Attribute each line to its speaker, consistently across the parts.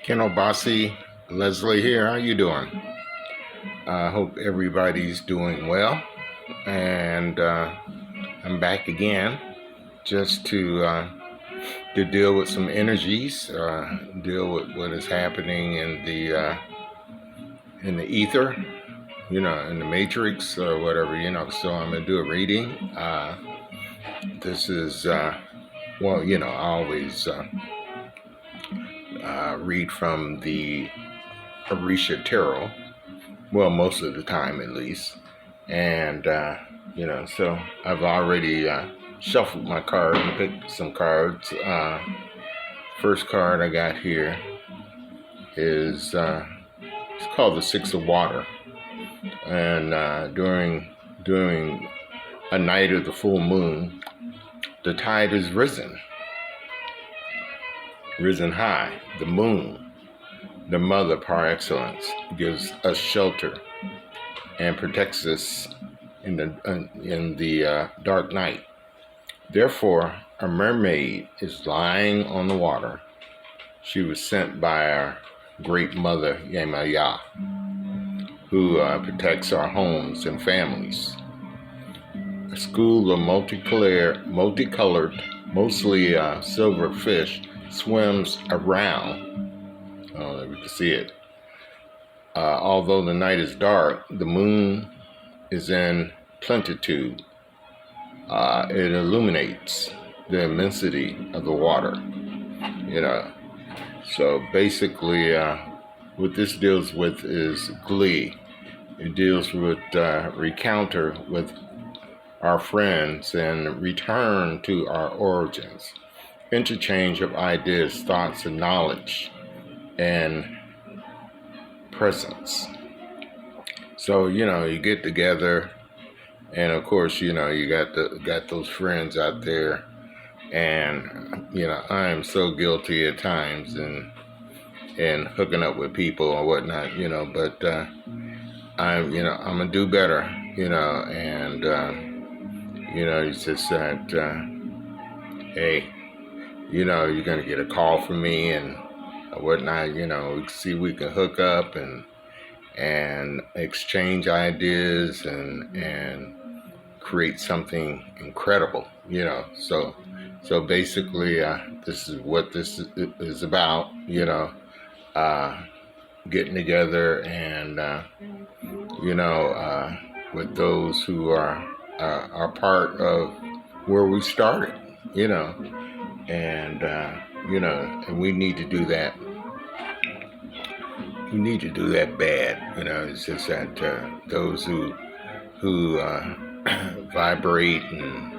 Speaker 1: Ken Obasi, Leslie here. How you doing? I hope everybody's doing well. And I'm back again just to deal with some energies, deal with what is happening in the ether, in the matrix or whatever. So I'm gonna do a reading. This is I always read from the Orisha Tarot. Well, most of the time at least. And, so I've already shuffled my card and picked some cards. First card I got here is it's called the Six of Water. And during a night of the full moon, the tide is risen high. The moon, the mother par excellence, gives us shelter and protects us in the dark night. Therefore, a mermaid is lying on the water. She was sent by our great mother, Yemaya, who protects our homes and families. A school of multicolored, mostly silver fish swims around. Oh, we can see it. Although the night is dark, the moon is in plenitude. It illuminates the immensity of the water. So basically, what this deals with is glee. It deals with recounter with our friends and return to our origins, interchange of ideas, thoughts, and knowledge, and presence. So you get together, and of course you got those friends out there, and I am so guilty at times and hooking up with people or whatnot, but I'm gonna do better, and it's just that hey, you're gonna get a call from me and whatnot, we can hook up and exchange ideas and create something incredible, So basically, this is what this is about, getting together and with those who are part of where we started, and and we need to do that. We need to do that bad, It's just that those who vibrate and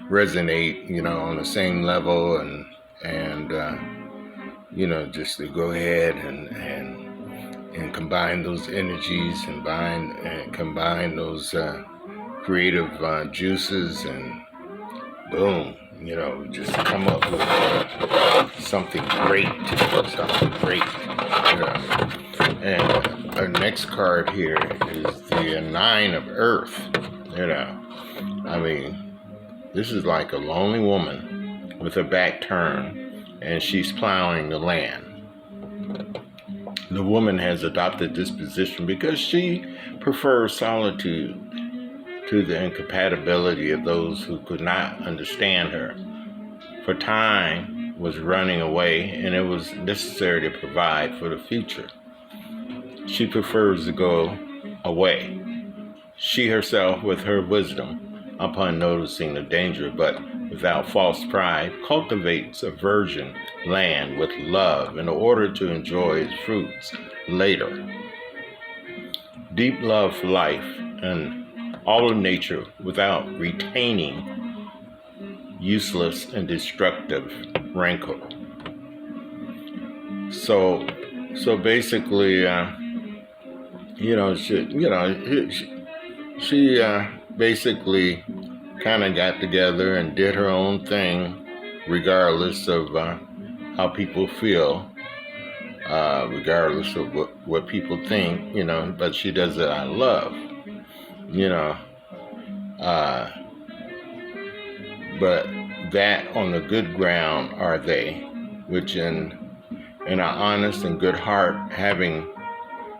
Speaker 1: resonate, on the same level, and just to go ahead and combine those energies and combine those creative juices, and boom, just come up with something great, And our next card here is the Nine of Earth. This is like a lonely woman with her back turned, and she's plowing the land. The woman has adopted this position because she prefers solitude to the incompatibility of those who could not understand her. For time was running away, and it was necessary to provide for the future. She prefers to go away. She herself, with her wisdom, upon noticing the danger, but without false pride, cultivates a virgin land with love in order to enjoy its fruits later. Deep love for life and all of nature without retaining useless and destructive rancor. So basically, she basically kind of got together and did her own thing, regardless of how people feel, regardless of what people think, but she does it out of love, but that on the good ground are they, which in and an honest and good heart, having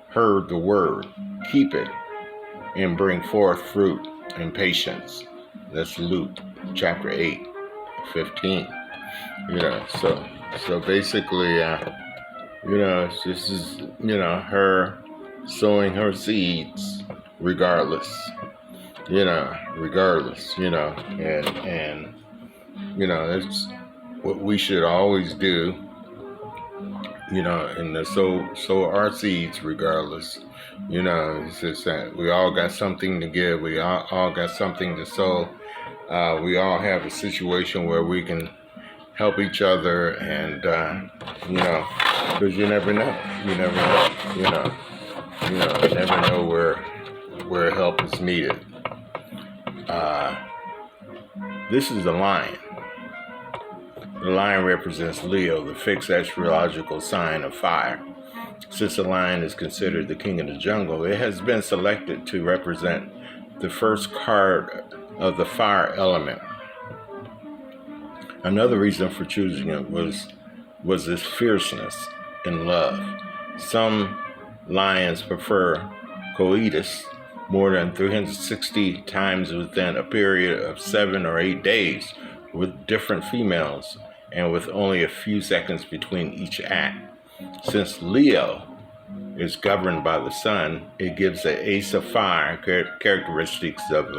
Speaker 1: heard the word, keep it and bring forth fruit and patience. That's Luke chapter 8:15. So basically, this is, her sowing her seeds regardless, and that's what we should always do, and sow our seeds regardless. It's just that we all got something to give. We all got something to sow. We all have a situation where we can help each other, and because you never know. You never know where help is needed. This is the lion. The lion represents Leo, the fixed astrological sign of fire. Since the lion is considered the king of the jungle, it has been selected to represent the first card of the fire element. Another reason for choosing it was its fierceness and love. Some lions prefer coitus more than 360 times within a period of 7 or 8 days with different females and with only a few seconds between each act. Since Leo is governed by the sun, it gives the ace of fire characteristics of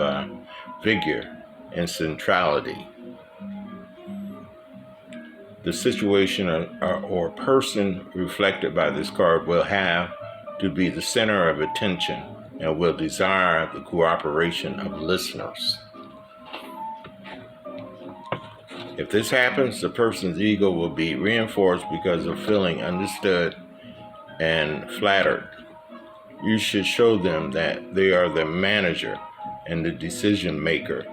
Speaker 1: vigor and centrality. The situation or person reflected by this card will have to be the center of attention and will desire the cooperation of listeners. If this happens, the person's ego will be reinforced because of feeling understood and flattered. You should show them that they are the manager and the decision maker,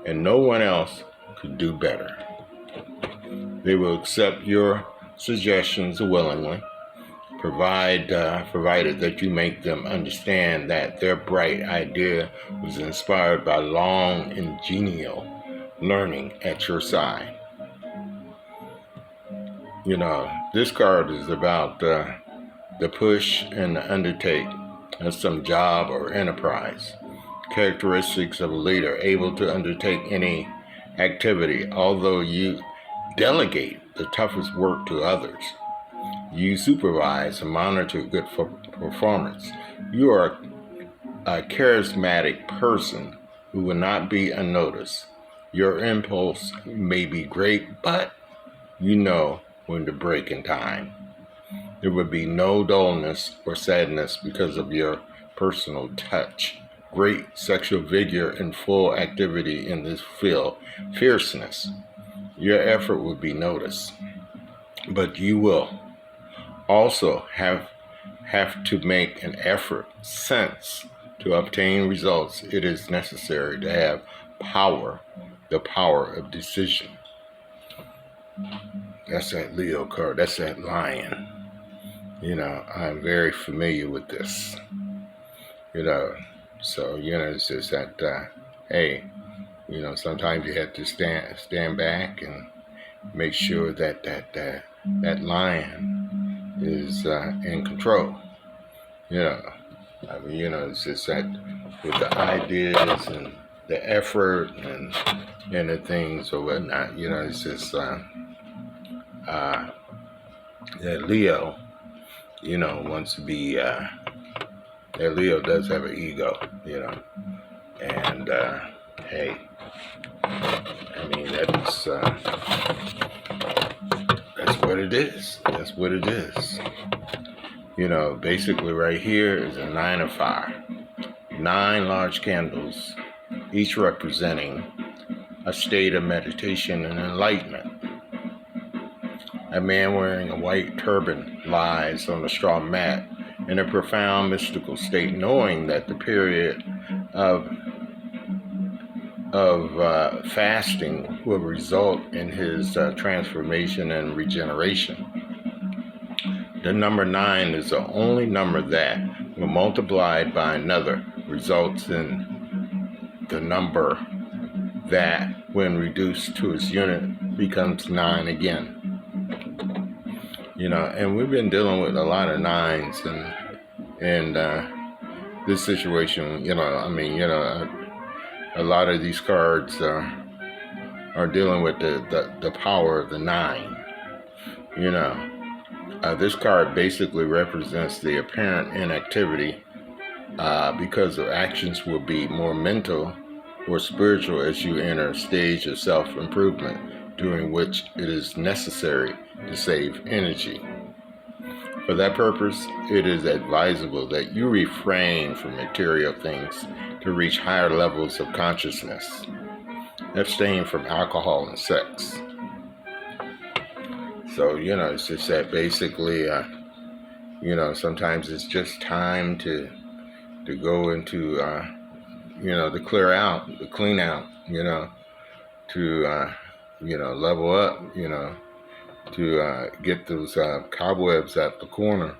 Speaker 1: and no one else could do better. They will accept your suggestions willingly, provided that you make them understand that their bright idea was inspired by long and genial learning at your side. This card is about the push and the undertake of some job or enterprise. Characteristics of a leader able to undertake any activity, although you delegate the toughest work to others. You supervise and monitor good performance. You are a charismatic person who will not be unnoticed. Your impulse may be great, but you know when to break in time. There will be no dullness or sadness because of your personal touch. Great sexual vigor and full activity in this field. Fierceness. Your effort will be noticed, but you will also have to make an effort, since to obtain results it is necessary to have power, the power of decision. That's that Leo card. That's that lion. I'm very familiar with this. So it's just that hey, sometimes you have to stand back and make sure that lion is in control. It's just that with the ideas and the effort and the things or whatnot, it's just that Leo, wants to be, that Leo does have an ego, and hey, that's what it is. That's what it is. Basically right here is a 9 of fire. 9 large candles, each representing a state of meditation and enlightenment. A man wearing a white turban lies on a straw mat in a profound mystical state, knowing that the period of fasting will result in his transformation and regeneration. The number 9 is the only number that, when multiplied by another, results in the number that, when reduced to its unit, becomes 9 again. And we've been dealing with a lot of nines and this situation. A lot of these cards are dealing with the power of the nine. You know, this card basically represents the apparent inactivity because the actions will be more mental or spiritual as you enter a stage of self-improvement during which it is necessary to save energy. For that purpose, it is advisable that you refrain from material things to reach higher levels of consciousness. Abstain from alcohol and sex. So, it's just that basically, sometimes it's just time to go into, to clear out, to clean out, to, level up, to get those cobwebs out the corner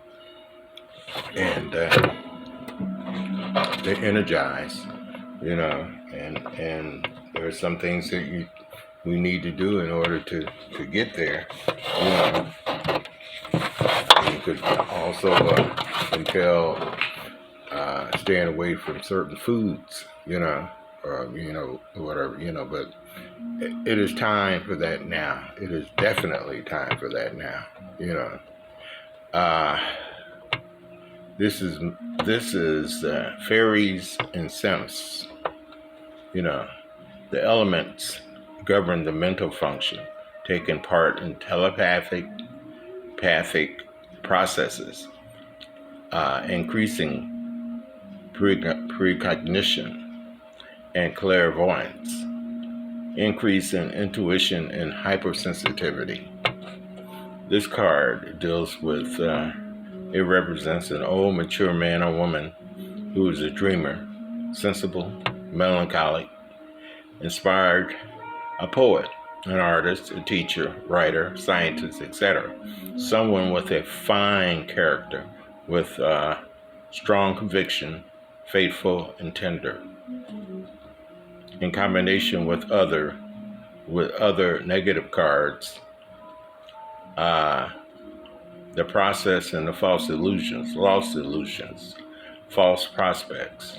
Speaker 1: and to energize, and there are some things that we need to do in order to get there. You could also compel staying away from certain foods, or whatever, but it is time for that now. It is definitely time for that now. This is fairies and simps. The elements govern the mental function, taking part in telepathic processes, increasing precognition and clairvoyance, increase in intuition and hypersensitivity. This card deals with, it represents an old, mature man or woman who is a dreamer, sensible, melancholic, inspired, a poet, an artist, a teacher, writer, scientist, etc. Someone with a fine character, with strong conviction, faithful and tender. In combination with other negative cards, the process and the false illusions, lost illusions, false prospects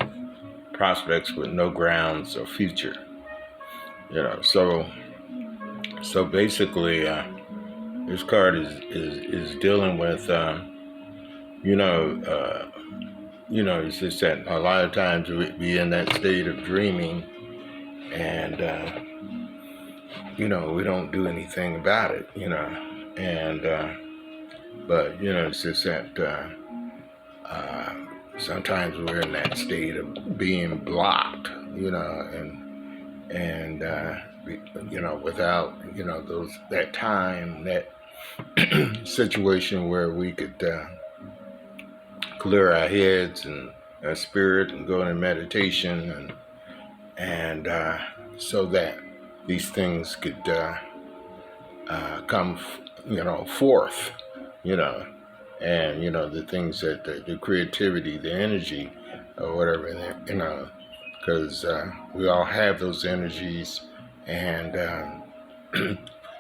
Speaker 1: with no grounds or future. So basically, this card is dealing with, it's just that a lot of times we be in that state of dreaming, and we don't do anything about it, and but it's just that sometimes we're in that state of being blocked, and without that time, that situation where we could clear our heads and our spirit and go into meditation, and so that these things could come forth, and the things that the creativity, the energy, or whatever, because we all have those energies, and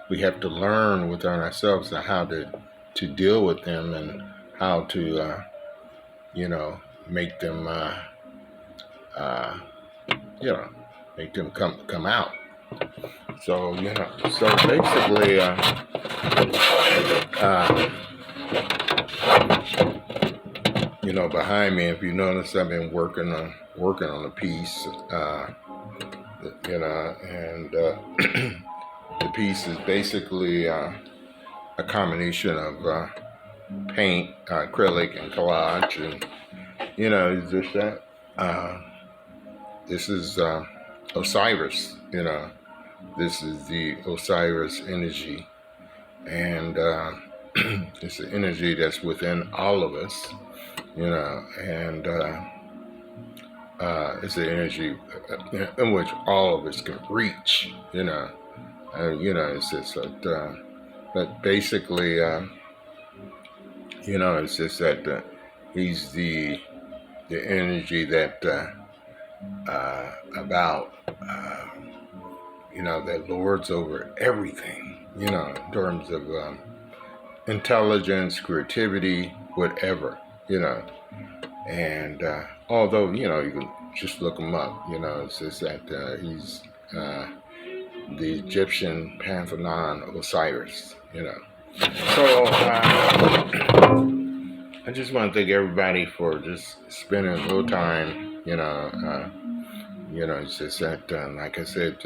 Speaker 1: we have to learn within ourselves how to deal with them, and how to make them make them come out. So so basically behind me, if you notice, I've been working on a piece, and the piece is basically a combination of paint, acrylic, and collage, and it's just that this is Osiris. This is the Osiris energy, and it's the energy that's within all of us, and it's the energy in which all of us can reach, it's just that, but basically, it's just that he's the energy that about that lords over everything, in terms of intelligence, creativity, whatever, you know. And although, you know, you can just look him up, you know, it's just that he's the Egyptian Pantheon Osiris, you know. So I just want to thank everybody for just spending a little time, you know, it's just that, like I said,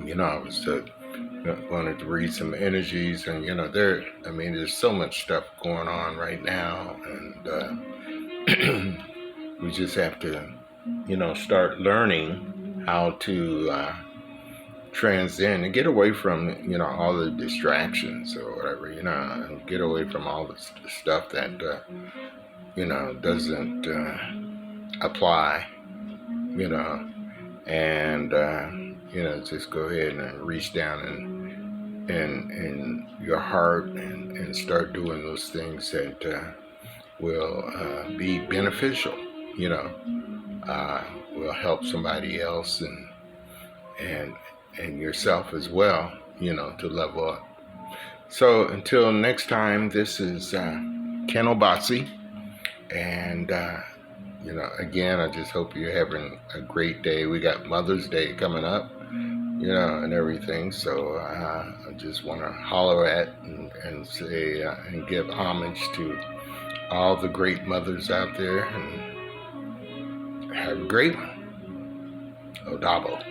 Speaker 1: you know, I was wanted to read some energies, and you know, I mean, there's so much stuff going on right now, and we just have to, you know, start learning how to transcend and get away from, you know, all the distractions or whatever, you know, and get away from all the stuff that, you know, doesn't apply, you know, and you know, just go ahead and reach down in your heart and start doing those things that will be beneficial, you know, will help somebody else and and yourself as well, you know, to level up. So until next time, this is Ken Obasi, and you know, again, I just hope you're having a great day. We got Mother's Day coming up, you know, and everything. So I just want to holler at and say and give homage to all the great mothers out there, and have a great one. Odabo.